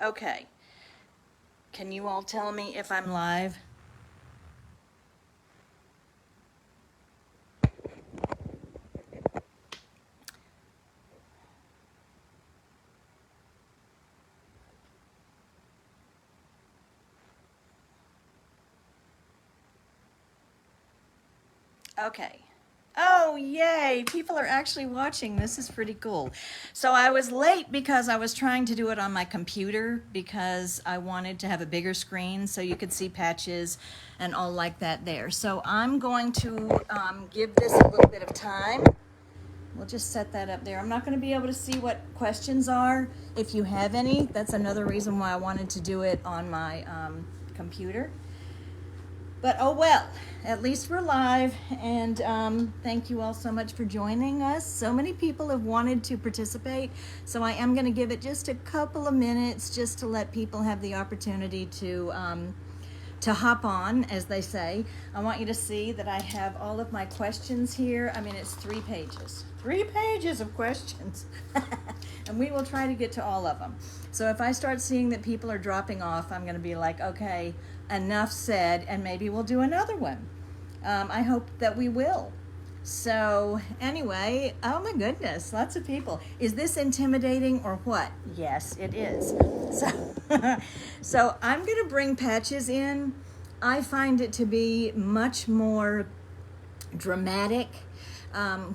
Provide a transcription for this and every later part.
Okay. Can you all tell me if I'm live? Okay. Oh, yay! People are actually watching. This is pretty cool. So I was late because I was trying to do it on my computer because I wanted to have a bigger screen so you could see patches and all like that there. So I'm going to give this a little bit of time. We'll just set that up there. I'm not going to be able to see what questions are. If you have any, that's another reason why I wanted to do it on my computer. But oh well, at least we're live, and thank you all so much for joining us. So many people have wanted to participate, so I am going to give it just a couple of minutes just to let people have the opportunity to hop on, as they say. I want you to see that I have all of my questions here. I mean, it's 3 pages. 3 pages of questions. And we will try to get to all of them. So if I start seeing that people are dropping off, I'm going to be like, okay, enough said, and maybe we'll do another one. I hope that we will. So anyway, oh my goodness, lots of people. Is this intimidating or what? Yes, it is. So I'm going to bring Patches in. I find it to be much more dramatic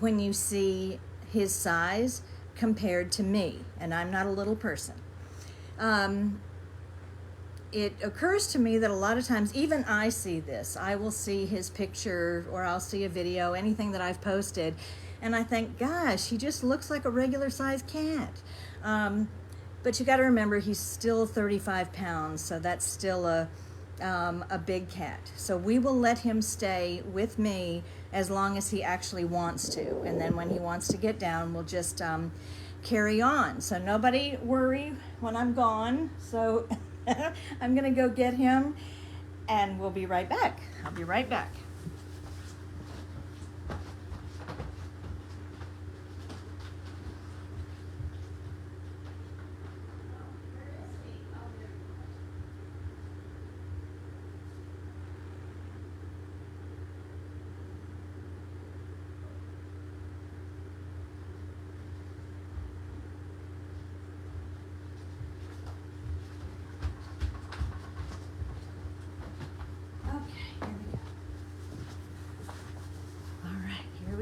when you see his size compared to me, and I'm not a little person. It occurs to me that a lot of times, even I see this. I will see his picture or I'll see a video, anything that I've posted, and I think, gosh, he just looks like a regular sized cat. But you got to remember, he's still 35 pounds, so that's still a big cat. So we will let him stay with me as long as he actually wants to, and then when he wants to get down, we'll just carry on. So nobody worry when I'm gone. So I'm gonna go get him, and we'll be right back. I'll be right back.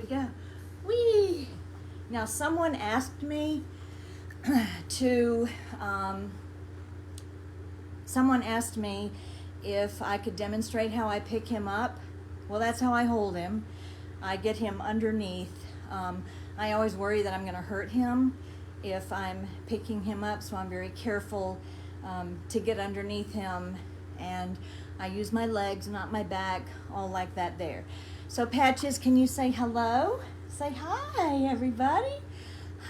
Go. Whee! Now someone asked me to someone asked me if I could demonstrate how I pick him up. Well, that's how I hold him. I get him underneath. I always worry that I'm going to hurt him if I'm picking him up, so I'm very careful to get underneath him, and I use my legs, not my back, all like that there. So Patches, can you say hello? Say hi, everybody.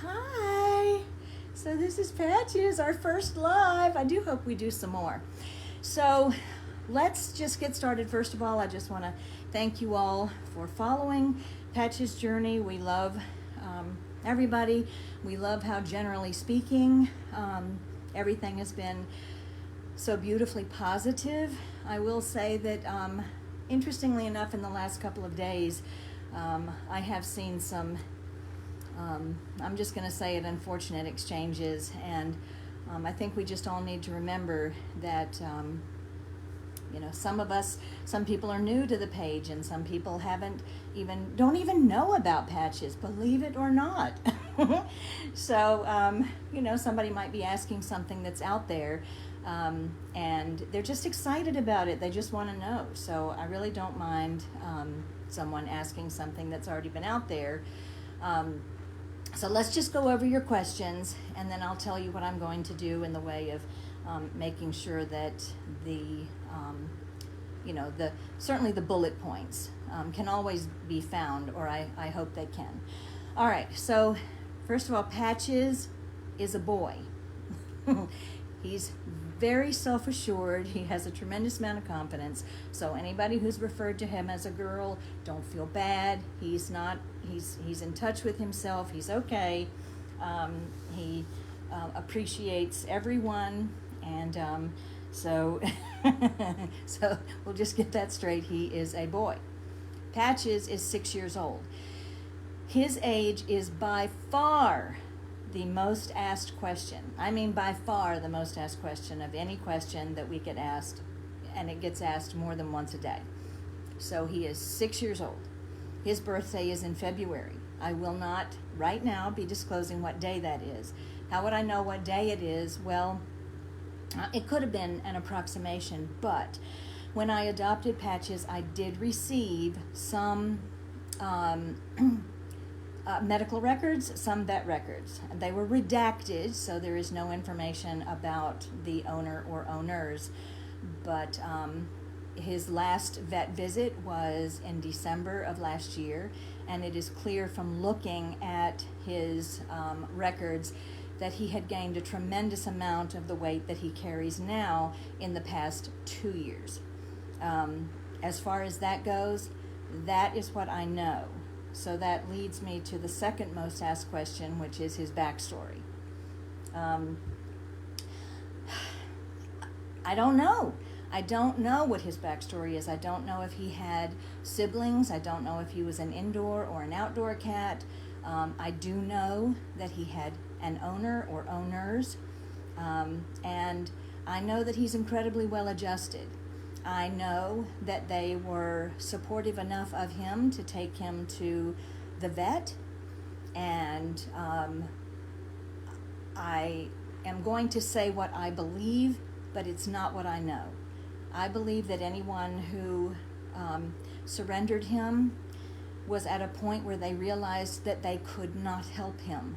Hi. So this is Patches, our first live. I do hope we do some more. So let's just get started. First of all, I just want to thank you all for following Patches' journey. We love everybody. We love how, generally speaking, everything has been so beautifully positive. I will say that interestingly enough, in the last couple of days, I have seen some, I'm just going to say it, unfortunate exchanges, and I think we just all need to remember that, you know, some people are new to the page, and some people don't even know about Patches, believe it or not. So, you know, somebody might be asking something that's out there, and they're just excited about it. They just want to know. So I really don't mind someone asking something that's already been out there. So let's just go over your questions, and then I'll tell you what I'm going to do in the way of making sure that you know, certainly the bullet points can always be found, or I hope they can. All right, so first of all, Patches is a boy. He's very self-assured. He has a tremendous amount of confidence. So anybody who's referred to him as a girl, don't feel bad. He's not. He's in touch with himself. He's okay. He appreciates everyone, And so, so we'll just get that straight. He is a boy. Patches is 6 years old. His age is by far the most asked question. I mean, by far the most asked question of any question that we get asked, and it gets asked more than once a day. So he is 6 years old. His birthday is in February. I will not right now be disclosing what day that is. How would I know what day it is? Well, it could have been an approximation, but when I adopted Patches, I did receive some medical records, some vet records. They were redacted, so there is no information about the owner or owners, but his last vet visit was in December of last year, and it is clear from looking at his records that he had gained a tremendous amount of the weight that he carries now in the past 2 years. As far as that goes, that is what I know. So that leads me to the second most asked question, which is his backstory. I don't know. I don't know what his backstory is. I don't know if he had siblings. I don't know if he was an indoor or an outdoor cat. I do know that he had an owner or owners, and I know that he's incredibly well adjusted. I know that they were supportive enough of him to take him to the vet, and I am going to say what I believe, but it's not what I know. I believe that anyone who surrendered him was at a point where they realized that they could not help him.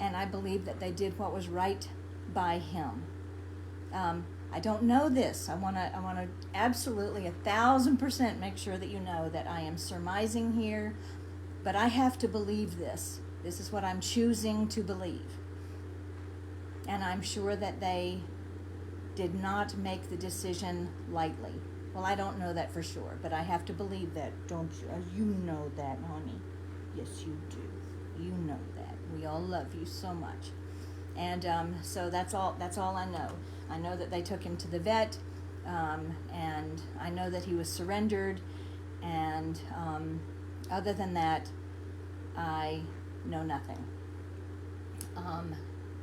And I believe that they did what was right by him. I don't know this. I want to absolutely 1,000% make sure that you know that I am surmising here, but I have to believe this. This is what I'm choosing to believe. And I'm sure that they did not make the decision lightly. Well, I don't know that for sure, but I have to believe that. Don't you? You know that, honey. Yes, you do. You know that. We all love you so much. And so that's all I know. I know that they took him to the vet, and I know that he was surrendered, and other than that, I know nothing.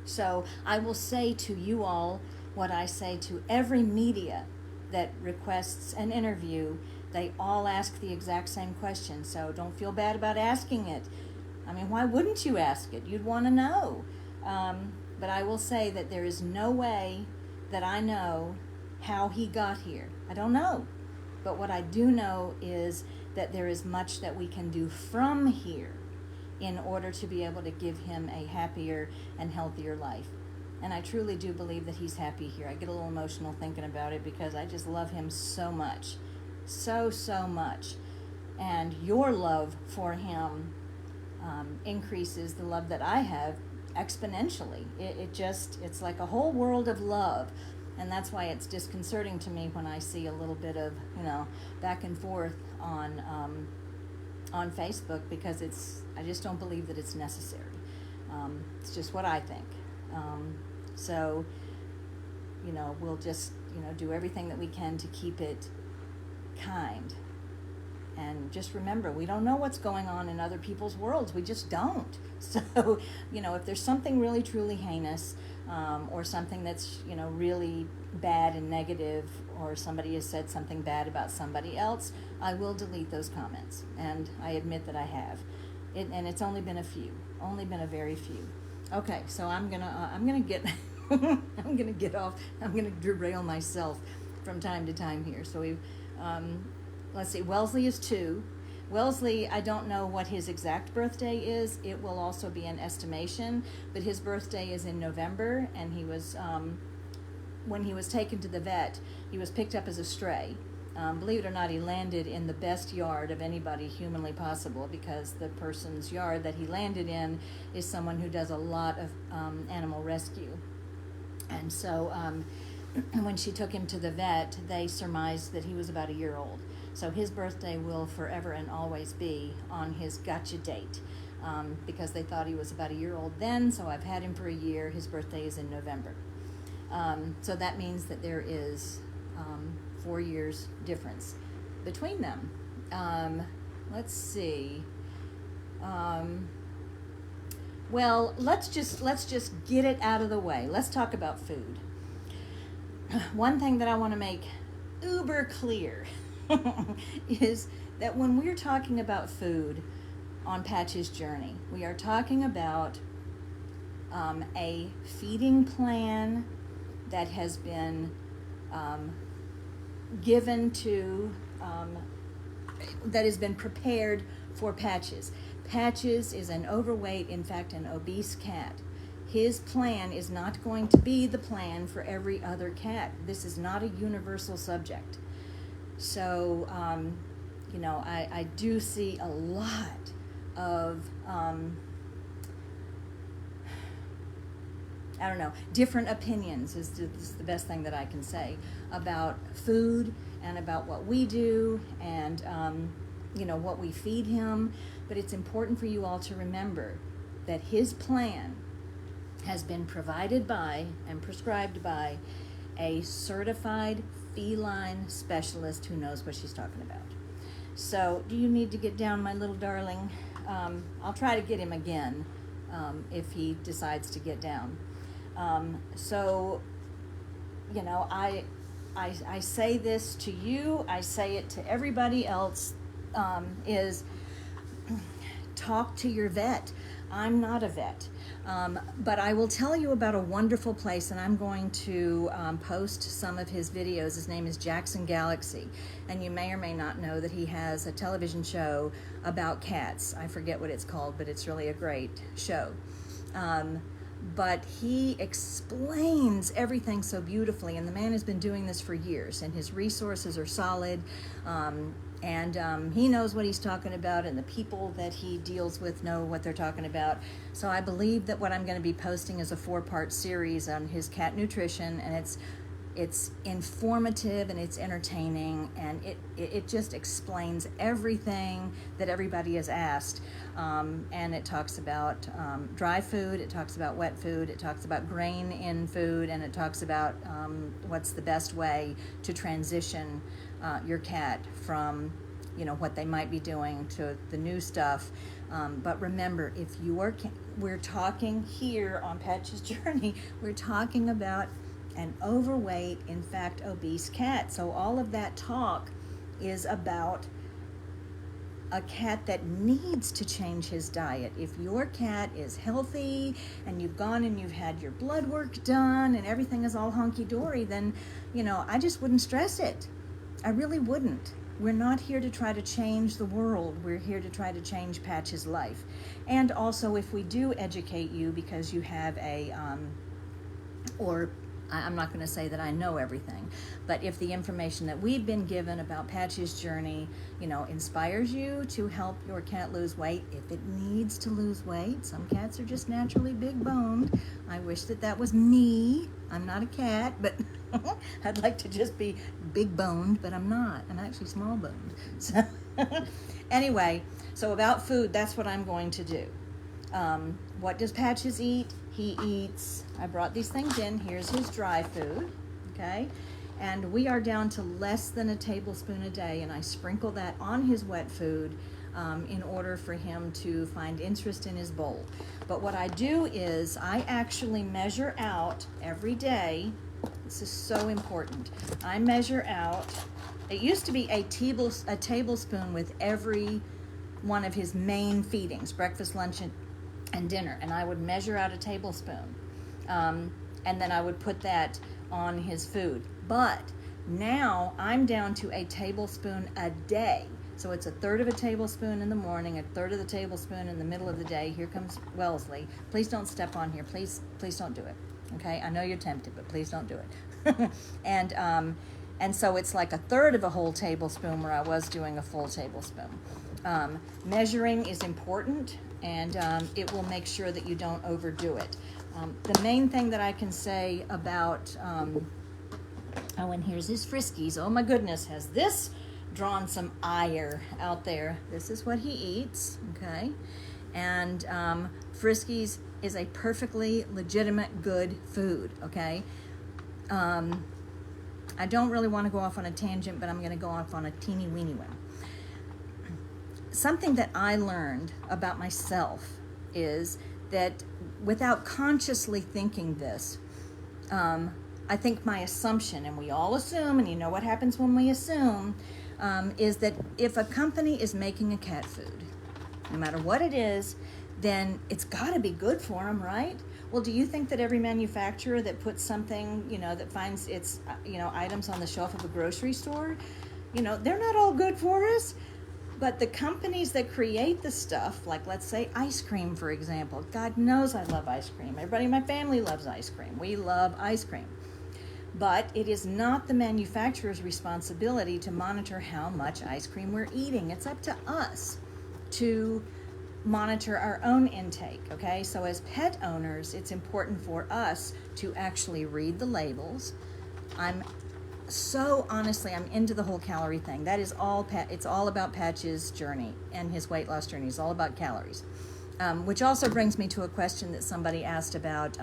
So I will say to you all what I say to every media that requests an interview. They all ask the exact same question, so don't feel bad about asking it. I mean, why wouldn't you ask it? You'd want to know. But I will say that there is no way that I know how he got here. I don't know. But what I do know is that there is much that we can do from here in order to be able to give him a happier and healthier life. And I truly do believe that he's happy here. I get a little emotional thinking about it because I just love him so much. So much. And your love for him increases the love that I have exponentially. It's like a whole world of love. And that's why it's disconcerting to me when I see a little bit of, back and forth on Facebook, because I just don't believe that it's necessary. It's just what I think. So, we'll just, do everything that we can to keep it kind. And just remember, we don't know what's going on in other people's worlds. We just don't. So, if there's something really, truly heinous, or something that's, really bad and negative, or somebody has said something bad about somebody else, I will delete those comments. And I admit that I have. And it's only been a few. Only been a very few. Okay, so I'm gonna get I'm gonna get off. I'm gonna derail myself from time to time here. So we've let's see. Wellesley is 2. Wellesley, I don't know what his exact birthday is. It will also be an estimation, but his birthday is in November, and he was when he was taken to the vet, he was picked up as a stray. Believe it or not, he landed in the best yard of anybody humanly possible, because the person's yard that he landed in is someone who does a lot of animal rescue. And so when she took him to the vet, they surmised that he was about a year old. So his birthday will forever and always be on his gotcha date, because they thought he was about a year old then, so I've had him for a year. His birthday is in November. So that means that there is 4 years difference between them. Let's see. Well, let's just get it out of the way. Let's talk about food. One thing that I want to make uber clear is that when we're talking about food on Patch's journey, we are talking about a feeding plan that has been given to, that has been prepared for Patches. Patches is an overweight, in fact, an obese cat. His plan is not going to be the plan for every other cat. This is not a universal subject. So, you know, I do see a lot of, I don't know, different opinions is the best thing that I can say about food and about what we do and, you know, what we feed him. But it's important for you all to remember that his plan has been provided by and prescribed by a certified feline specialist who knows what she's talking about. So, do you need to get down, my little darling? I'll try to get him again if he decides to get down. So, you know, I say this to you, I say it to everybody else, is talk to your vet. I'm not a vet, but I will tell you about a wonderful place, and I'm going to post some of his videos. His name is Jackson Galaxy, and you may or may not know that he has a television show about cats. I forget what it's called, but it's really a great show. But he explains everything so beautifully, and the man has been doing this for years, and his resources are solid, and he knows what he's talking about, and the people that he deals with know what they're talking about. So I believe that what I'm going to be posting is a 4-part series on his cat nutrition, and it's informative and it's entertaining, and it just explains everything that everybody has asked. And it talks about dry food, it talks about wet food, it talks about grain in food, and it talks about what's the best way to transition your cat from, you know, what they might be doing to the new stuff. But remember, if you are, we're talking here on Patch's Journey, we're talking about an overweight, in fact, obese cat. So all of that talk is about a cat that needs to change his diet. If your cat is healthy and you've gone and you've had your blood work done and everything is all hunky-dory, then, you know, I just wouldn't stress it. I really wouldn't. We're not here to try to change the world. We're here to try to change Patch's life. And also, if we do educate you because you have a, or I'm not going to say that I know everything, but if the information that we've been given about Patch's journey, you know, inspires you to help your cat lose weight, if it needs to lose weight, some cats are just naturally big boned. I wish that that was me. I'm not a cat, but I'd like to just be big boned, but I'm not. I'm actually small boned. So anyway, so about food, that's what I'm going to do. What does Patches eat? He eats, I brought these things in, here's his dry food, okay? And we are down to less than a tablespoon a day, and I sprinkle that on his wet food in order for him to find interest in his bowl. But what I do is I actually measure out every day. This is so important. I measure out, it used to be a tablespoon with every one of his main feedings, breakfast, lunch, and dinner, and I would measure out a tablespoon, and then I would put that on his food. But now I'm down to a tablespoon a day. So it's a third of a tablespoon in the morning, a third of the tablespoon in the middle of the day. Here comes Wellesley. Please don't step on here. Please don't do it. Okay, I know you're tempted, but please don't do it. And so it's like a third of a whole tablespoon where I was doing a full tablespoon. Measuring is important, and it will make sure that you don't overdo it. The main thing that I can say about, oh, and here's his Friskies. Oh my goodness, has this drawn some ire out there? This is what he eats, okay? And Friskies is a perfectly legitimate good food, okay? I don't really want to go off on a tangent, but I'm going to go off on a teeny weeny one. Something that I learned about myself is that without consciously thinking this, I think my assumption, and we all assume, and you know what happens when we assume, is that if a company is making a cat food, no matter what it is, then it's got to be good for them, right? Well, do you think that every manufacturer that puts something, that finds its, items on the shelf of a grocery store, they're not all good for us? But the companies that create the stuff, like let's say ice cream, for example, God knows I love ice cream. Everybody in my family loves ice cream. We love ice cream. But it is not the manufacturer's responsibility to monitor how much ice cream we're eating. It's up to us to monitor our own intake, okay? So as pet owners, it's important for us to actually read the labels. I'm into the whole calorie thing. That is all, it's all about Patch's journey and his weight loss journey. It's all about calories. Which also brings me to a question that somebody asked about,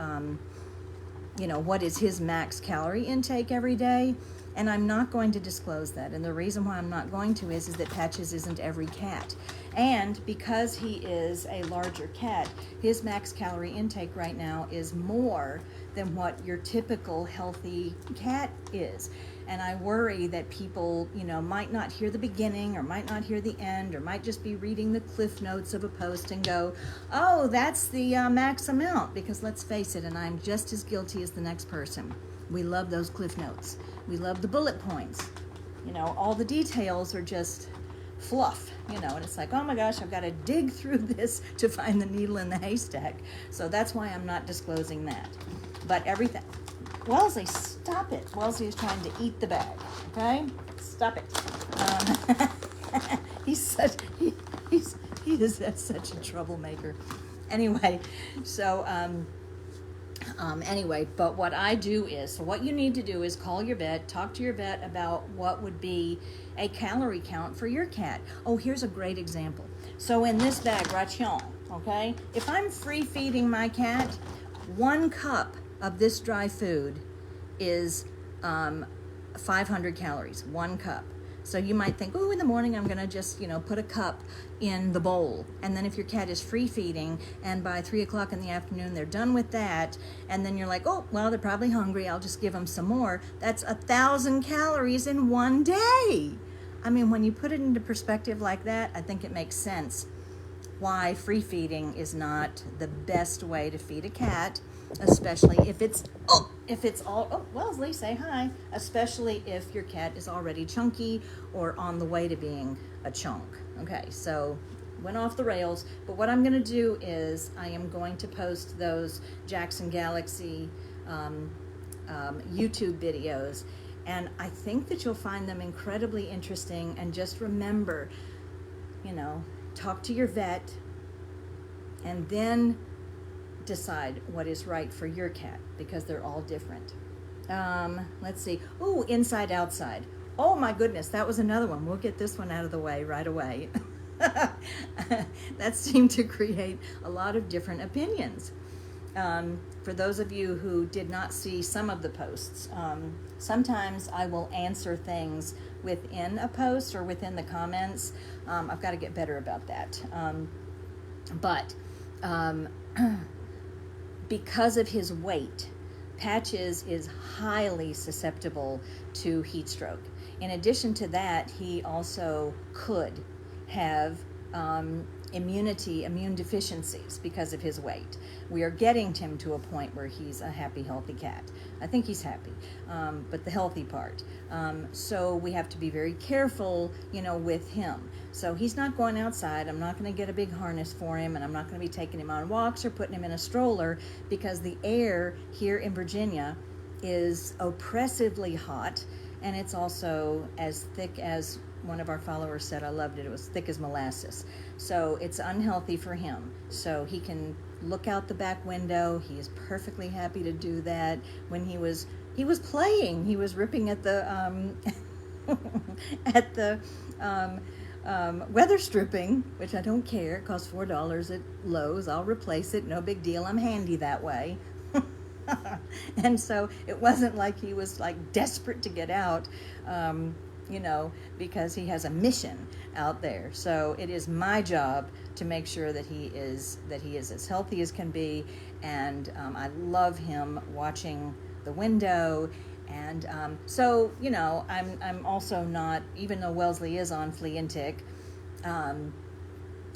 what is his max calorie intake every day? And I'm not going to disclose that. And the reason why I'm not going to is that Patch's isn't every cat. And because he is a larger cat, his max calorie intake right now is more than what your typical healthy cat is. And I worry that people, might not hear the beginning or might not hear the end or might just be reading the cliff notes of a post and go, oh, that's the max amount. Because let's face it, and I'm just as guilty as the next person. We love those cliff notes. We love the bullet points. All the details are just fluff, and it's like, oh my gosh, I've got to dig through this to find the needle in the haystack. So that's why I'm not disclosing that. But everything, Wellesley, stop it. Wellesley is trying to eat the bag, okay? Stop it. He is such a troublemaker. Anyway, so, but what I do is, so what you need to do is call your vet, talk to your vet about what would be a calorie count for your cat. Oh, here's a great example. So in this bag, ration, okay, if I'm free feeding my cat, 1 cup of this dry food is 500 calories, 1 cup. So you might think, oh, in the morning I'm going to just, put a cup in the bowl. And then if your cat is free feeding and by 3 o'clock in the afternoon they're done with that, and then you're like, oh, well, they're probably hungry, I'll just give them some more. That's 1,000 calories in one day. I mean, when you put it into perspective like that, I think it makes sense why free feeding is not the best way to feed a cat, especially if it's Wellesley, say hi, especially if your cat is already chunky or on the way to being a chunk. Okay, so went off the rails, but what I'm going to do is I am going to post those Jackson Galaxy YouTube videos, and I think that you'll find them incredibly interesting. And just remember, talk to your vet and then decide what is right for your cat, because they're all different. Let's see. Oh, inside, outside. Oh my goodness, that was another one. We'll get this one out of the way right away. That seemed to create a lot of different opinions. For those of you who did not see some of the posts, sometimes I will answer things within a post or within the comments. I've got to get better about that. Because of his weight, Patches is highly susceptible to heat stroke. In addition to that, he also could have immune deficiencies because of his weight. We are getting him to a point where he's a happy, healthy cat. I think he's happy, but the healthy part. So we have to be very careful, with him. So he's not going outside. I'm not going to get a big harness for him, and I'm not going to be taking him on walks or putting him in a stroller, because the air here in Virginia is oppressively hot, and it's also as thick as one of our followers said. I loved it. It was thick as molasses. So it's unhealthy for him. So he can look out the back window. He is perfectly happy to do that. When he was playing, he was ripping at the weather stripping, which I don't care. It costs $4 at Lowe's. I'll replace it. No big deal. I'm handy that way. And so it wasn't like he was like desperate to get out, you know, because he has a mission out there. So it is my job to make sure that he is as healthy as can be. And I love him watching the window. And so, you know, I'm also not, even though Wellesley is on flea and tick,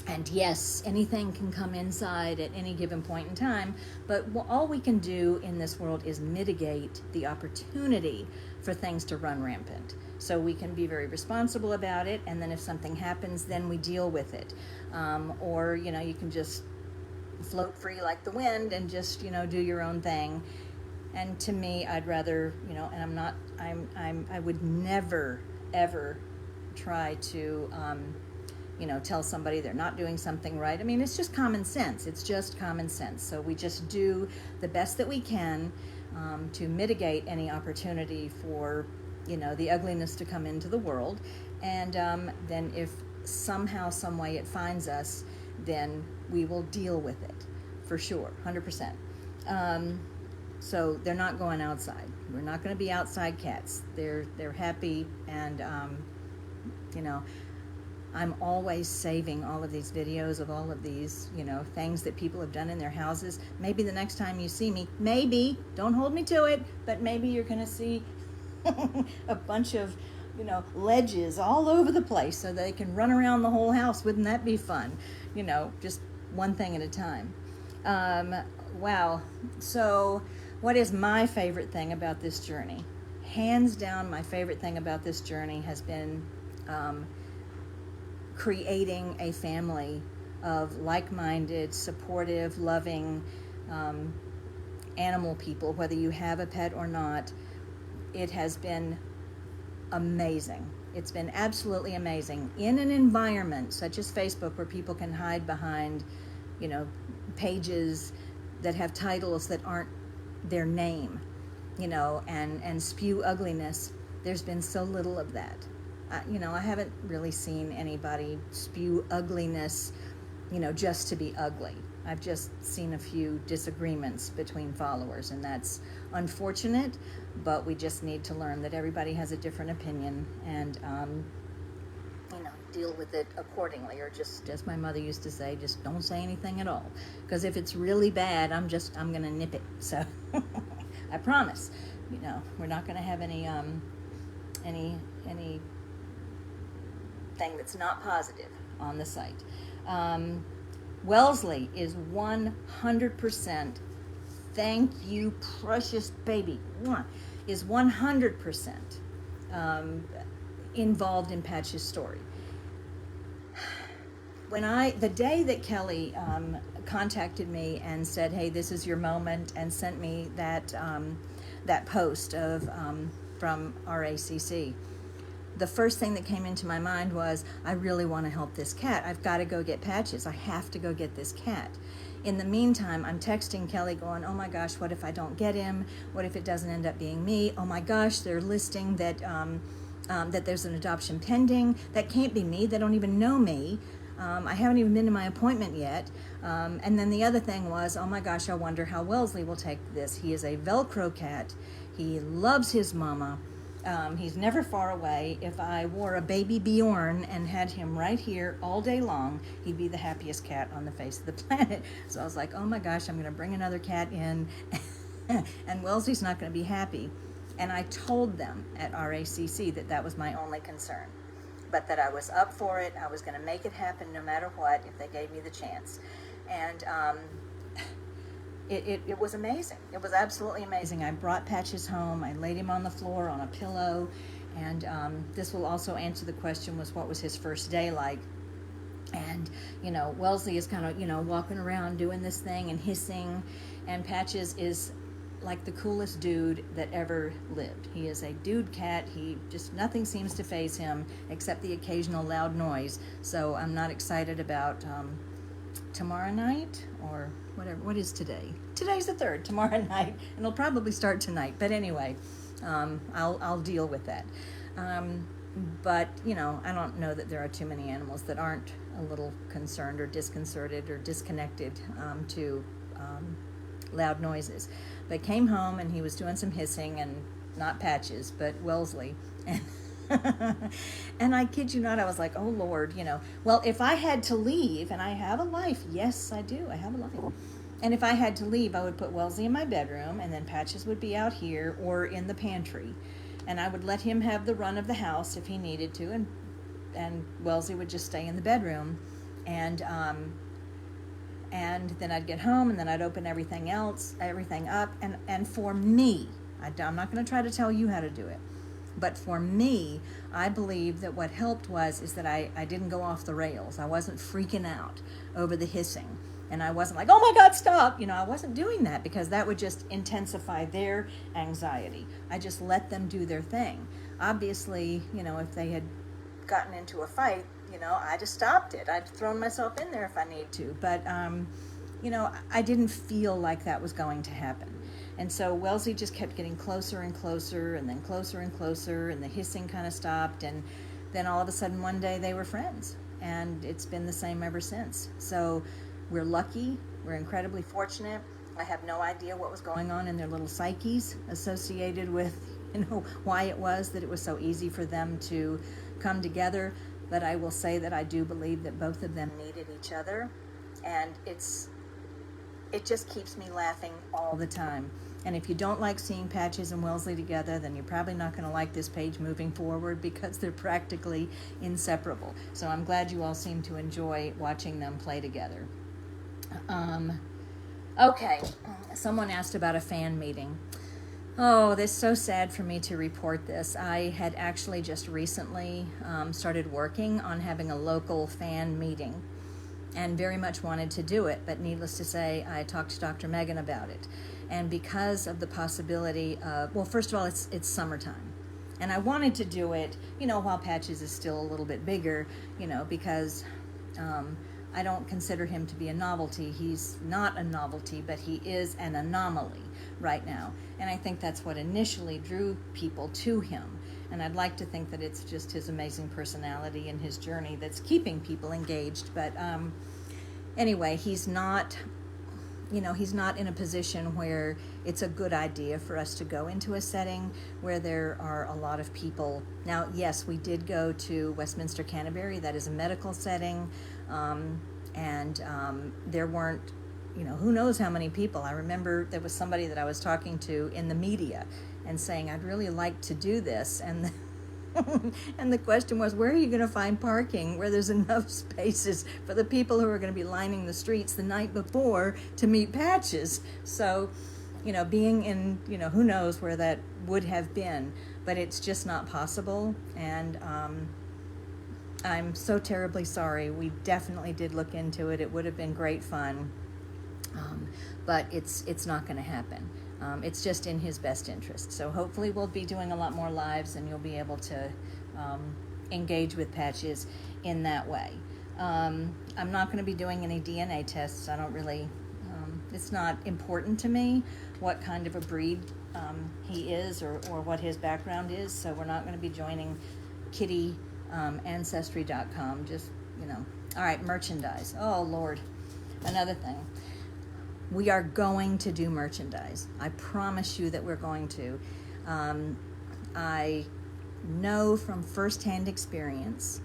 and yes, anything can come inside at any given point in time, but all we can do in this world is mitigate the opportunity for things to run rampant. So we can be very responsible about it, and then if something happens, then we deal with it. Or, you know, you can just float free like the wind and just, you know, do your own thing. And to me, I'd rather, you know, and I would never, ever try to, you know, tell somebody they're not doing something right. I mean, it's just common sense. It's just common sense. So we just do the best that we can to mitigate any opportunity for, you know, the ugliness to come into the world. And then if somehow, some way it finds us, then we will deal with it for sure, 100%. So they're not going outside. We're not going to be outside cats. They're happy, and you know, I'm always saving all of these videos of all of these, you know, things that people have done in their houses. Maybe the next time you see me, maybe, don't hold me to it, but maybe you're going to see a bunch of, you know, ledges all over the place so they can run around the whole house. Wouldn't that be fun? You know, just one thing at a time. Wow. So what is my favorite thing about this journey? Hands down, my favorite thing about this journey has been creating a family of like-minded, supportive, loving animal people, whether you have a pet or not. It has been amazing. It's been absolutely amazing in an environment such as Facebook, where people can hide behind, you know, pages that have titles that aren't their name, you know, and spew ugliness. There's been so little of that. You know, I haven't really seen anybody spew ugliness, you know, just to be ugly. I've just seen a few disagreements between followers, and that's unfortunate, but we just need to learn that everybody has a different opinion, and, you know, deal with it accordingly, or just, as my mother used to say, just don't say anything at all, because if it's really bad, I'm going to nip it. So I promise, you know, we're not going to have any thing that's not positive on the site. Wellesley is 100%, thank you, precious baby, is 100% involved in Patch's story. The day that Kelly contacted me and said, hey, this is your moment, and sent me that post of from RACC, the first thing that came into my mind was, I really want to help this cat. I've got to go get Patches. I have to go get this cat. In the meantime, I'm texting Kelly going, oh my gosh, what if I don't get him? What if it doesn't end up being me? Oh my gosh, they're listing that that there's an adoption pending. That can't be me. They don't even know me. I haven't even been to my appointment yet. And then the other thing was, oh my gosh, I wonder how Wellesley will take this. He is a Velcro cat. He loves his mama. He's never far away. If I wore a baby Bjorn and had him right here all day long, he'd be the happiest cat on the face of the planet. So I was like, oh my gosh, I'm going to bring another cat in, and Wellesley's not going to be happy. And I told them at RACC that that was my only concern, but that I was up for it. I was going to make it happen no matter what if they gave me the chance. And it was amazing. It was absolutely amazing. I brought Patches home. I laid him on the floor on a pillow. And this will also answer the question, was what was his first day like? And, you know, Wellesley is kind of, you know, walking around doing this thing and hissing. And Patches is like the coolest dude that ever lived. He is a dude cat. He just, nothing seems to faze him except the occasional loud noise. So I'm not excited about tomorrow night, or whatever. What is today? Today's the 3rd, tomorrow night, and it'll probably start tonight. But anyway, I'll deal with that. But, you know, I don't know that there are too many animals that aren't a little concerned or disconcerted or disconnected to loud noises. But came home and he was doing some hissing, and not Patches, but Wellesley. And and I kid you not, I was like, oh Lord, well, if I had to leave, and I have a life, yes, I do, I have a life. And if I had to leave, I would put Wellesley in my bedroom, and then Patches would be out here or in the pantry. And I would let him have the run of the house if he needed to, and Wellesley would just stay in the bedroom. And then I'd get home, and then I'd open everything up. And for me, I'm not going to try to tell you how to do it, but for me, I believe that what helped is that I didn't go off the rails. I wasn't freaking out over the hissing. And I wasn't like, oh my God, stop. I wasn't doing that, because that would just intensify their anxiety. I just let them do their thing. Obviously, if they had gotten into a fight, I just stopped it. I'd thrown myself in there if I need to. But, I didn't feel like that was going to happen. And so Wellesley just kept getting closer and closer, and then closer and closer, and the hissing kind of stopped. And then all of a sudden one day they were friends. And it's been the same ever since. So we're lucky. We're incredibly fortunate. I have no idea what was going on in their little psyches associated with, why it was that it was so easy for them to come together. But I will say that I do believe that both of them needed each other. And it just keeps me laughing all the time. And if you don't like seeing Patches and Wellesley together, then you're probably not going to like this page moving forward, because they're practically inseparable. So I'm glad you all seem to enjoy watching them play together. Okay, someone asked about a fan meeting. Oh, this is so sad for me to report this. I had actually just recently started working on having a local fan meeting, and very much wanted to do it, but needless to say, I talked to Dr. Megan about it. And because of the possibility of, well, first of all, it's summertime. And I wanted to do it, while Patches is still a little bit bigger, because I don't consider him to be a novelty. He's not a novelty, but he is an anomaly right now. And I think that's what initially drew people to him. And I'd like to think that it's just his amazing personality and his journey that's keeping people engaged. But anyway, he's not in a position where it's a good idea for us to go into a setting where there are a lot of people. Now, yes, we did go to Westminster Canterbury. That is a medical setting. And there weren't, who knows how many people. I remember there was somebody that I was talking to in the media and saying, I'd really like to do this. And and the question was, where are you going to find parking where there's enough spaces for the people who are going to be lining the streets the night before to meet Patches? So, being in, who knows where that would have been, but it's just not possible. And I'm so terribly sorry. We definitely did look into it. It would have been great fun, but it's not going to happen. It's just in his best interest. So hopefully we'll be doing a lot more lives, and you'll be able to engage with Patches in that way. I'm not going to be doing any DNA tests. I don't really, it's not important to me what kind of a breed he is or what his background is. So we're not going to be joining Ancestry.com. Just, all right, merchandise. Oh, Lord. Another thing. We are going to do merchandise. I promise you that we're going to. I know from firsthand experience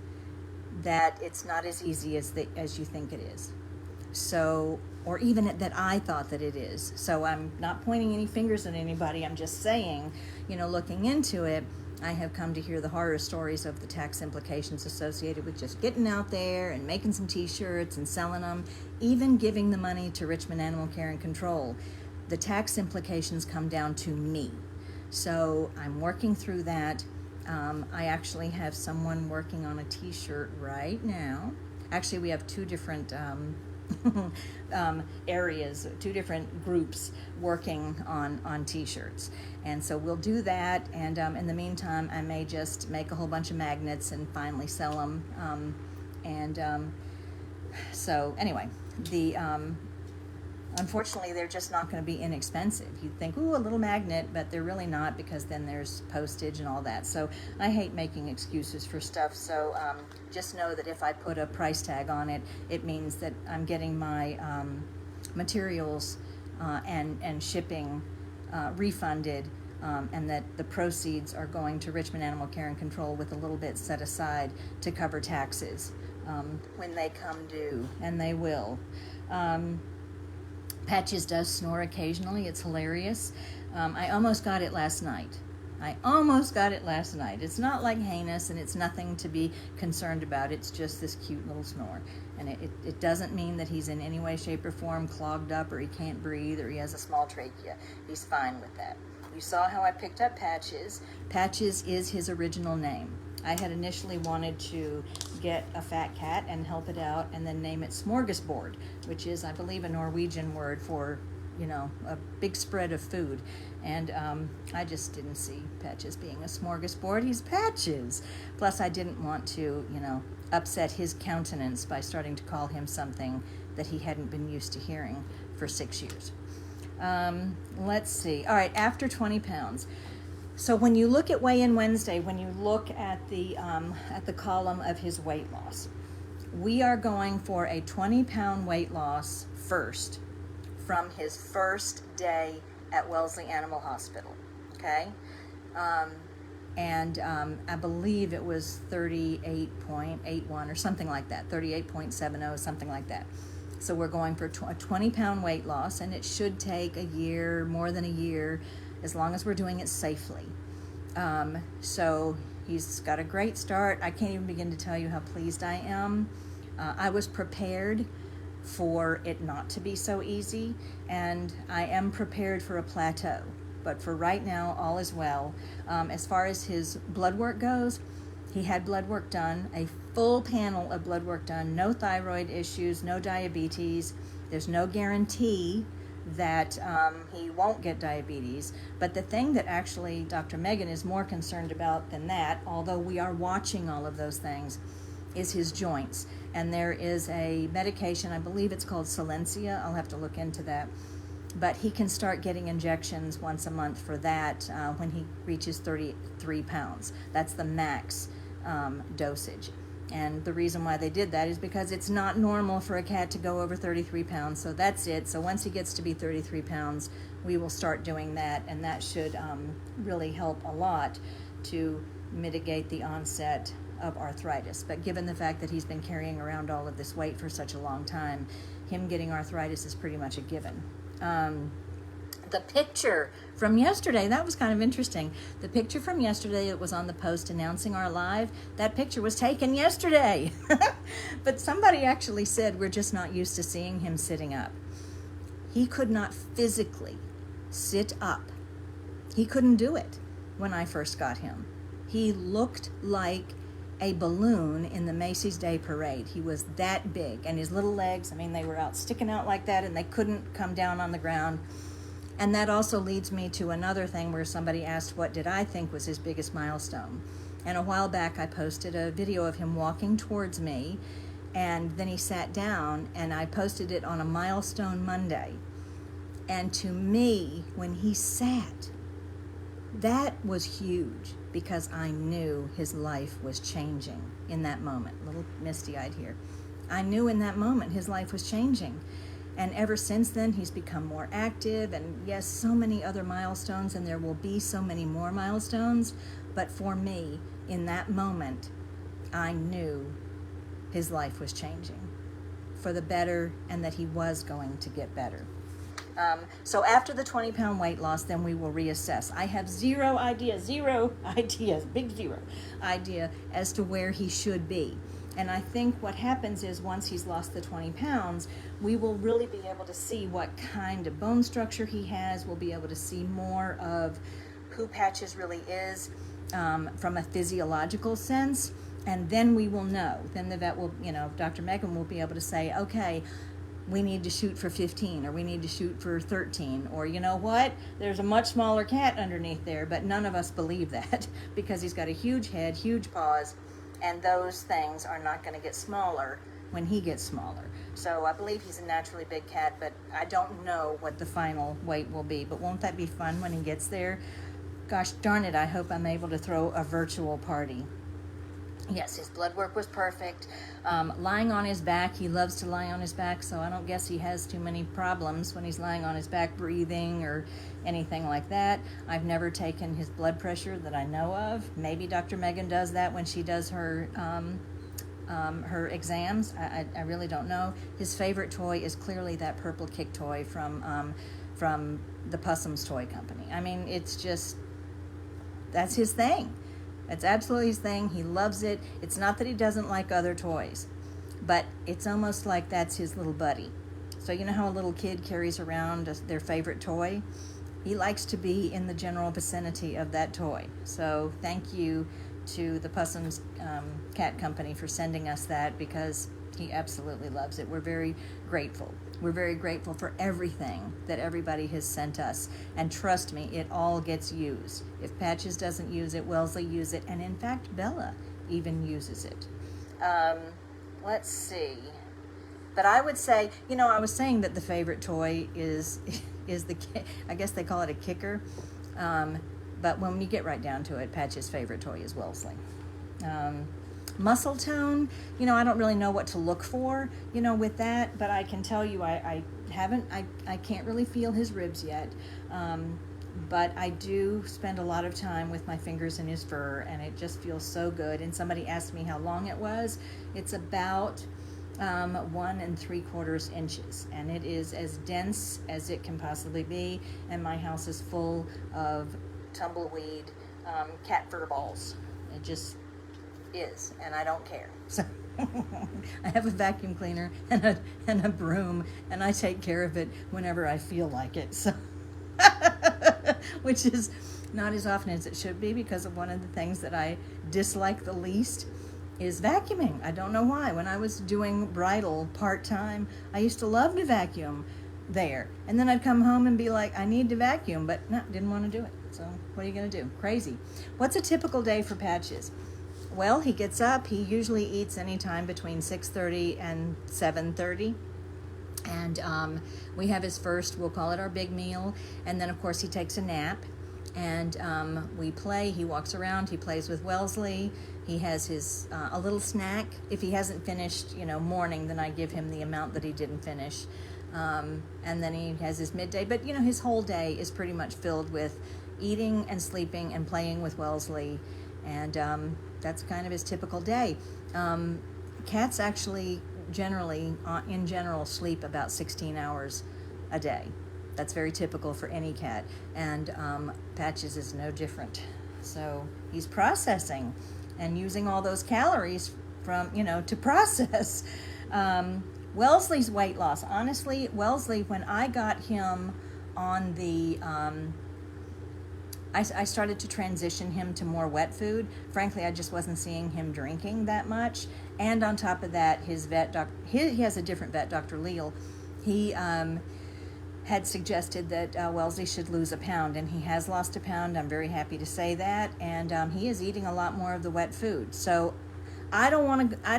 that it's not as easy as you think it is. So, or even that I thought that it is. So I'm not pointing any fingers at anybody. I'm just saying, looking into it, I have come to hear the horror stories of the tax implications associated with just getting out there and making some t-shirts and selling them, even giving the money to Richmond Animal Care and Control. The tax implications come down to me. So I'm working through that. I actually have someone working on a t-shirt right now. Actually, we have two different areas, two different groups working on t-shirts, and so we'll do that. And in the meantime, I may just make a whole bunch of magnets and finally sell them. So anyway, unfortunately, they're just not going to be inexpensive. You'd think, ooh, a little magnet, but they're really not, because then there's postage and all that. So I hate making excuses for stuff. So just know that if I put a price tag on it, it means that I'm getting my materials and shipping refunded, and that the proceeds are going to Richmond Animal Care and Control with a little bit set aside to cover taxes when they come due, and they will. Patches does snore occasionally. It's hilarious. I almost got it last night. It's not like heinous, and it's nothing to be concerned about. It's just this cute little snore. And it doesn't mean that he's in any way, shape, or form clogged up, or he can't breathe, or he has a small trachea. He's fine with that. You saw how I picked up Patches. Patches is his original name. I had initially wanted to get a fat cat and help it out and then name it Smorgasbord, which is, I believe, a Norwegian word for, a big spread of food. And I just didn't see Patches being a smorgasbord. He's Patches. Plus, I didn't want to, upset his countenance by starting to call him something that he hadn't been used to hearing for 6 years. Let's see. All right, after 20 pounds. So when you look at Weigh-In Wednesday, when you look at the column of his weight loss, we are going for a 20-pound weight loss first from his first day at Wellesley Animal Hospital, okay? I believe it was 38.81 or something like that, 38.70, something like that. So we're going for a 20-pound weight loss, and it should take a year, more than a year, as long as we're doing it safely. So he's got a great start. I can't even begin to tell you how pleased I am. I was prepared for it not to be so easy, and I am prepared for a plateau. But for right now, all is well. As far as his blood work goes, he had blood work done, a full panel of blood work done, no thyroid issues, no diabetes. There's no guarantee that he won't get diabetes. But the thing that actually Dr. Megan is more concerned about than that, although we are watching all of those things, is his joints. And there is a medication, I believe it's called Silencia. I'll have to look into that. But he can start getting injections once a month for that when he reaches 33 pounds. That's the max dosage. And the reason why they did that is because it's not normal for a cat to go over 33 pounds. So that's it. So once he gets to be 33 pounds, we will start doing that. And that should really help a lot to mitigate the onset of arthritis. But given the fact that he's been carrying around all of this weight for such a long time, him getting arthritis is pretty much a given. The picture from yesterday, that was kind of interesting. The picture from yesterday that was on the post announcing our live, that picture was taken yesterday. But somebody actually said we're just not used to seeing him sitting up. He could not physically sit up. He couldn't do it when I first got him. He looked like a balloon in the Macy's Day Parade. He was that big, and his little legs, they were out sticking out like that, and they couldn't come down on the ground. And that also leads me to another thing where somebody asked what did I think was his biggest milestone. And a while back I posted a video of him walking towards me, and then he sat down, and I posted it on a milestone Monday. And to me, when he sat, that was huge, because I knew his life was changing in that moment. A little misty-eyed here. I knew in that moment his life was changing. And ever since then, he's become more active, and yes, so many other milestones, and there will be so many more milestones. But for me, in that moment, I knew his life was changing for the better, and that he was going to get better. So after the 20-pound weight loss, then we will reassess. I have zero idea as to where he should be. And I think what happens is once he's lost the 20 pounds, we will really be able to see what kind of bone structure he has. We'll be able to see more of who Patches really is from a physiological sense. And then we will know. Then the vet will, Dr. Megan will be able to say, okay, we need to shoot for 15, or we need to shoot for 13, or you know what? There's a much smaller cat underneath there, but none of us believe that because he's got a huge head, huge paws, and those things are not going to get smaller when he gets smaller. So I believe he's a naturally big cat, but I don't know what the final weight will be. But won't that be fun when he gets there? Gosh darn it, I hope I'm able to throw a virtual party. Yes, his blood work was perfect. Lying on his back, he loves to lie on his back, so I don't guess he has too many problems when he's lying on his back breathing or anything like that. I've never taken his blood pressure that I know of. Maybe Dr. Megan does that when she does her exams. I really don't know. His favorite toy is clearly that purple kick toy from the Possum's Toy Company. I mean, it's just, that's his thing. That's absolutely his thing. He loves it. It's not that he doesn't like other toys, but it's almost like that's his little buddy. So you know how a little kid carries around their favorite toy? He likes to be in the general vicinity of that toy. So thank you to the Possum's Cat Company for sending us that, because he absolutely loves it. We're very grateful. We're very grateful for everything that everybody has sent us. And trust me, it all gets used. If Patches doesn't use it, Wellesley uses it. And in fact, Bella even uses it. Let's see. But I would say, you know, I was saying that the favorite toy is the, I guess they call it a kicker. But when you get right down to it, Patch's favorite toy is Wellesley. Muscle tone, you know, I don't really know what to look for, you know, with that, but I can tell you I can't really feel his ribs yet, but I do spend a lot of time with my fingers in his fur, and it just feels so good. And somebody asked me how long it was. It's about 1 3/4 inches, and it is as dense as it can possibly be, and my house is full of tumbleweed cat fur balls. It just is, and I don't care. So I have a vacuum cleaner and a broom, and I take care of it whenever I feel like it. So which is not as often as it should be, because of one of the things that I dislike the least is vacuuming. I don't know why. When I was doing bridal part-time, I used to love to vacuum there, and then I'd come home and be like, I need to vacuum, but no, didn't want to do it. So what are you going to do? Crazy. What's a typical day for Patches? Well, he gets up. He usually eats anytime between 6:30 and 7:30. And we have his first, we'll call it our big meal. And then, of course, he takes a nap. And we play. He walks around. He plays with Wellesley. He has his a little snack. If he hasn't finished, you know, morning, then I give him the amount that he didn't finish. And then he has his midday. But, you know, his whole day is pretty much filled with eating and sleeping and playing with Wellesley. And that's kind of his typical day. Cats actually generally, in general, sleep about 16 hours a day. That's very typical for any cat. And Patches is no different. So he's processing and using all those calories from, you know, to process. Wellesley's weight loss. Honestly, Wellesley, when I got him on the... I started to transition him to more wet food. Frankly, I just wasn't seeing him drinking that much. And on top of that, his vet doc, he has a different vet, Dr. Leal. He had suggested that Wellesley should lose a pound, and he has lost a pound. I'm very happy to say that. And he is eating a lot more of the wet food. So I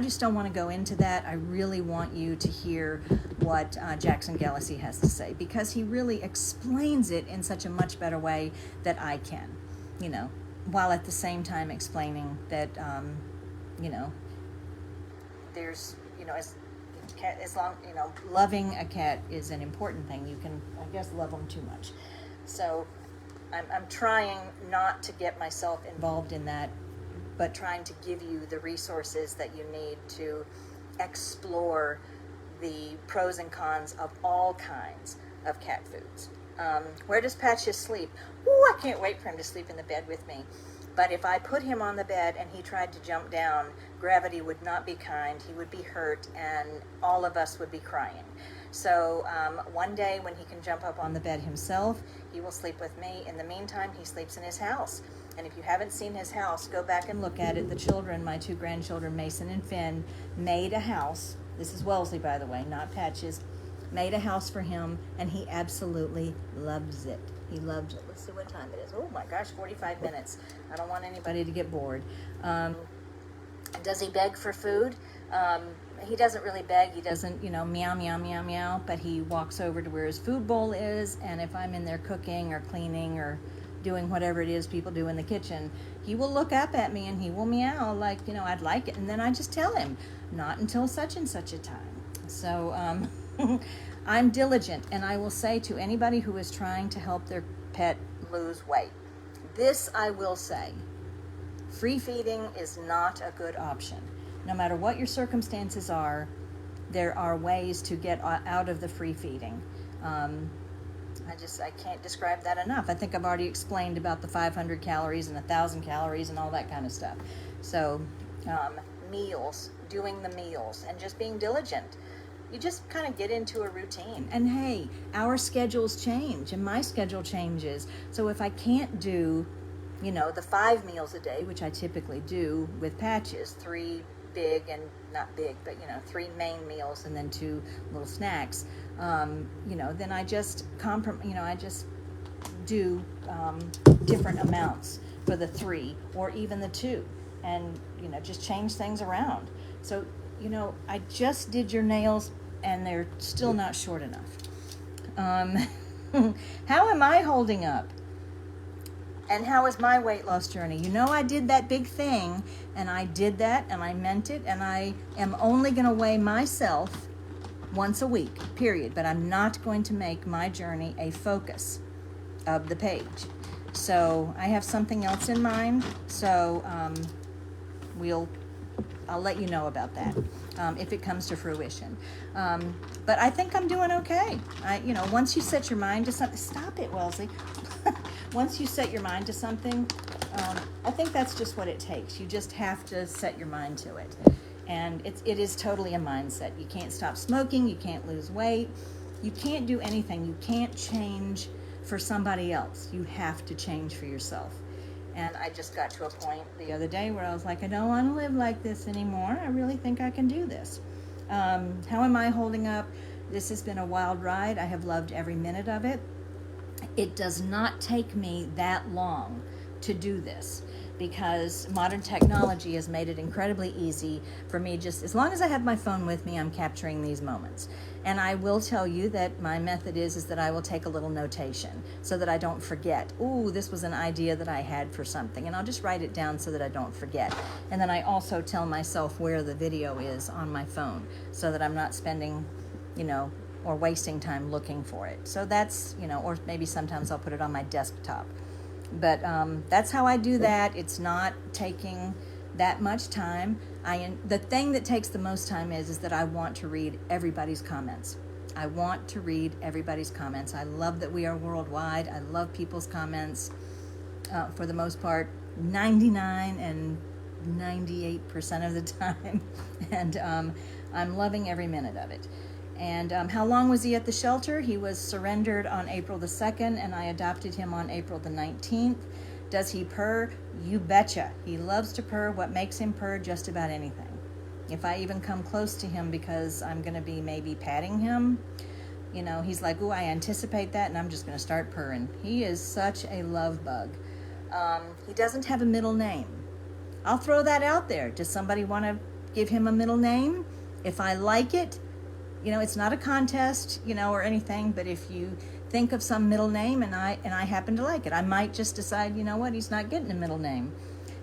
just don't want to go into that. I really want you to hear what Jackson Gallacy has to say, because he really explains it in such a much better way that I can, you know, while at the same time explaining that, you know, there's, you know, as long, you know, loving a cat is an important thing. You can, I guess, love them too much. So I'm trying not to get myself involved in that, but trying to give you the resources that you need to explore the pros and cons of all kinds of cat foods. Where does Patches sleep? Ooh, I can't wait for him to sleep in the bed with me. But if I put him on the bed and he tried to jump down, gravity would not be kind. He would be hurt, and all of us would be crying. So one day when he can jump up on the bed himself, he will sleep with me. In the meantime, he sleeps in his house. And if you haven't seen his house, go back and look at it. The children, my two grandchildren, Mason and Finn, made a house. This is Wellesley, by the way, not Patches. Made a house for him, and he absolutely loves it. He loves it. Let's see what time it is. Oh my gosh, 45 minutes. I don't want anybody to get bored. Does he beg for food? He doesn't really beg. He doesn't, you know, meow, meow, meow, meow, but he walks over to where his food bowl is, and if I'm in there cooking or cleaning or doing whatever it is people do in the kitchen, he will look up at me and he will meow like, I'd like it. And then I just tell him, not until such and such a time. So I'm diligent, and I will say to anybody who is trying to help their pet lose weight, this I will say, free feeding is not a good option. No matter what your circumstances are, there are ways to get out of the free feeding. I can't describe that enough. I think I've already explained about the 500 calories and 1,000 calories and all that kind of stuff. So meals, doing the meals, and just being diligent. You just kind of get into a routine. And hey, our schedules change, and my schedule changes. So if I can't do, the 5 meals a day, which I typically do with Patches, 3 big and not big, but 3 main meals and then 2 little snacks, then I just I just do different amounts for the 3 or even the 2, and just change things around. So I just did your nails and they're still not short enough. How am I holding up? And how is my weight loss journey? I did that big thing, and I did that, and I meant it, and I am only going to weigh myself once a week, period. But I'm not going to make my journey a focus of the page. So I have something else in mind, so I'll let you know about that if it comes to fruition. But I think I'm doing okay. Once you set your mind to something, stop it, Wellesley. Once you set your mind to something, I think that's just what it takes. You just have to set your mind to it. And it is totally a mindset. You can't stop smoking. You can't lose weight. You can't do anything. You can't change for somebody else. You have to change for yourself. And I just got to a point the other day where I was like, I don't want to live like this anymore. I really think I can do this. How am I holding up? This has been a wild ride. I have loved every minute of it. It does not take me that long to do this because modern technology has made it incredibly easy for me. Just as long as I have my phone with me, I'm capturing these moments. And I will tell you that my method is that I will take a little notation so that I don't forget. Ooh, this was an idea that I had for something, and I'll just write it down so that I don't forget. And then I also tell myself where the video is on my phone so that I'm not spending, or wasting time looking for it. So that's, or maybe sometimes I'll put it on my desktop. But that's how I do that. It's not taking that much time. The thing that takes the most time is that I want to read everybody's comments. I want to read everybody's comments. I love that we are worldwide. I love people's comments for the most part, 99 and 98% of the time. And I'm loving every minute of it. And how long was he at the shelter? He was surrendered on April the 2nd, and I adopted him on April the 19th. Does he purr? You betcha. He loves to purr. What makes him purr? Just about anything. If I even come close to him because I'm going to be maybe patting him, he's like, ooh, I anticipate that, and I'm just going to start purring. He is such a love bug. He doesn't have a middle name. I'll throw that out there. Does somebody want to give him a middle name? If I like it, it's not a contest, or anything, but if you think of some middle name and I happen to like it, I might just decide, he's not getting a middle name.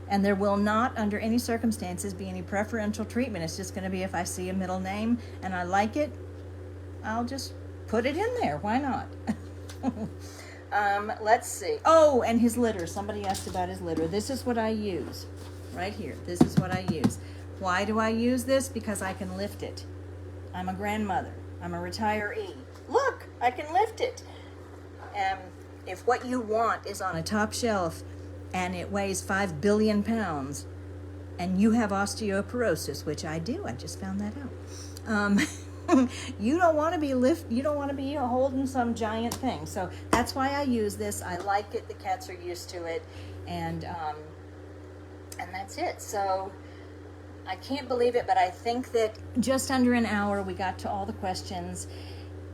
And there will not, under any circumstances, be any preferential treatment. It's just going to be if I see a middle name and I like it, I'll just put it in there. Why not? Let's see. Oh, and his litter. Somebody asked about his litter. This is what I use right here. This is what I use. Why do I use this? Because I can lift it. I'm a grandmother. I'm a retiree. Look, I can lift it. If what you want is on a top shelf and it weighs 5 billion pounds and you have osteoporosis, which I do, I just found that out. You don't want to be holding some giant thing. So that's why I use this. I like it. The cats are used to it. And that's it. So I can't believe it, but I think that just under an hour we got to all the questions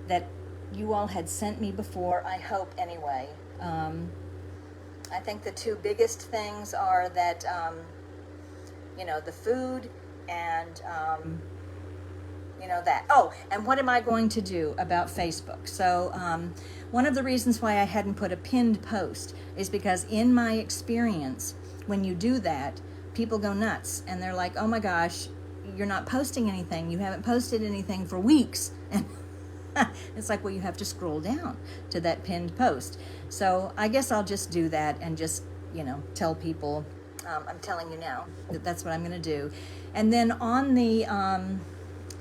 that you all had sent me before, I hope anyway. I think the 2 biggest things are that, the food and that. Oh, and what am I going to do about Facebook? So one of the reasons why I hadn't put a pinned post is because in my experience, when you do that, people go nuts and they're like, oh my gosh, you're not posting anything. You haven't posted anything for weeks. And it's like, well, you have to scroll down to that pinned post. So I guess I'll just do that and just, tell people, I'm telling you now that that's what I'm going to do. And then on the,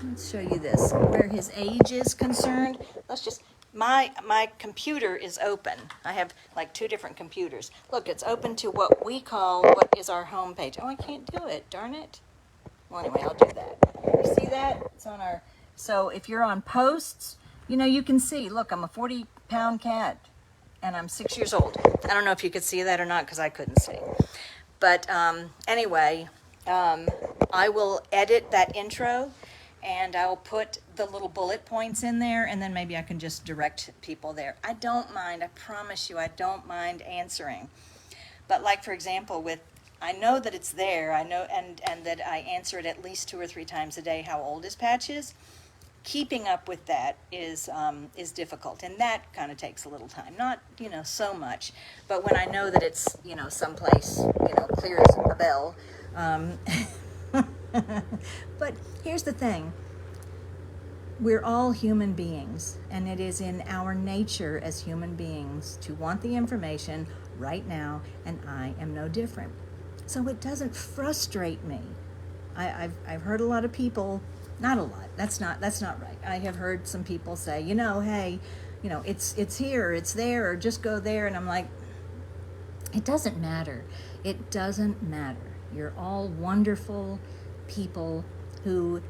let's show you this, where his age is concerned. Let's just, my computer is open. I have like 2 different computers. Look, it's open to what we call, what is our home page. Oh, I can't do it, darn it. Well, anyway, I'll do that. You see that? It's on our, so if you're on posts, you can see, look, I'm a 40-pound cat and I'm 6 years old. I don't know if you could see that or not because I couldn't see. But anyway, I will edit that intro and I'll put the little bullet points in there, and then maybe I can just direct people there. I don't mind, I promise you, I don't mind answering. But like, for example, I know that it's there, I know, and that I answer it at least 2 or 3 times a day, how old his patch is. Keeping up with that is difficult, and that kind of takes a little time. Not, so much, but when I know that it's, someplace, clear as a bell. But here's the thing. We're all human beings, and it is in our nature as human beings to want the information right now, and I am no different. So it doesn't frustrate me. I've heard a lot of people, not a lot, that's not right. I have heard some people say, hey, it's here, it's there, or just go there, and I'm like, it doesn't matter. It doesn't matter. You're all wonderful people who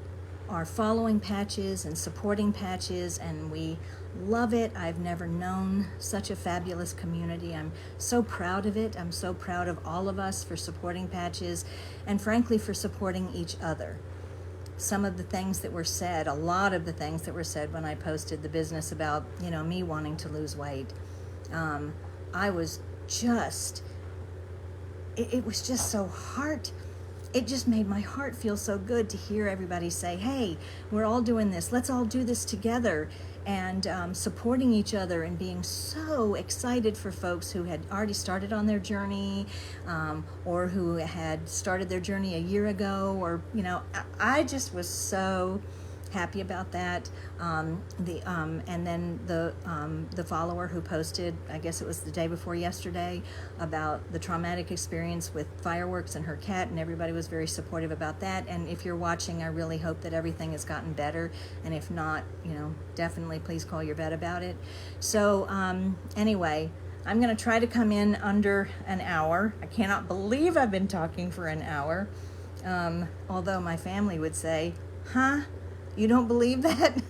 are following patches and supporting patches, and we love it. I've never known such a fabulous community. I'm so proud of it. I'm so proud of all of us for supporting patches, and frankly for supporting each other. Some of the things that were said, a lot of the things that were said when I posted the business about, me wanting to lose weight, I was just, it was just so it just made my heart feel so good to hear everybody say, hey, we're all doing this. Let's all do this together, and supporting each other and being so excited for folks who had already started on their journey, or who had started their journey a year ago, or, I just was so happy about that. And then the follower who posted, I guess it was the day before yesterday, about the traumatic experience with fireworks and her cat, and everybody was very supportive about that. And if you're watching, I really hope that everything has gotten better, and if not, definitely please call your vet about it. So anyway, I'm going to try to come in under an hour. I cannot believe I've been talking for an hour, although my family would say, huh? You don't believe that?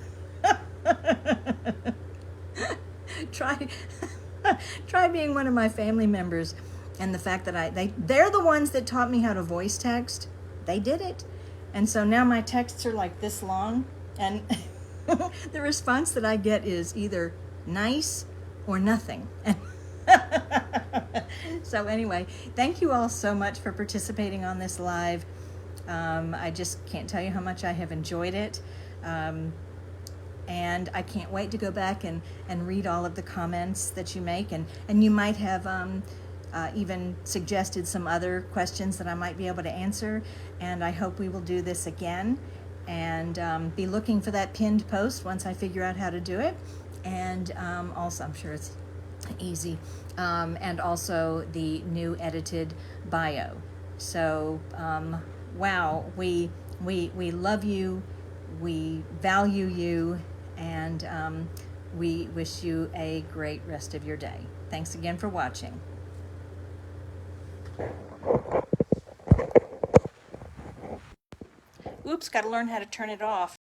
Try being one of my family members, and the fact that they're the ones that taught me how to voice text. They did it. And so now my texts are like this long, and the response that I get is either nice or nothing. So anyway, thank you all so much for participating on this live. I just can't tell you how much I have enjoyed it. And I can't wait to go back and read all of the comments that you make. And you might have even suggested some other questions that I might be able to answer. And I hope we will do this again. And be looking for that pinned post once I figure out how to do it. And also, I'm sure it's easy. And also the new edited bio. So, wow, we love you, we value you, and we wish you a great rest of your day. Thanks again for watching. Oops, got to learn how to turn it off.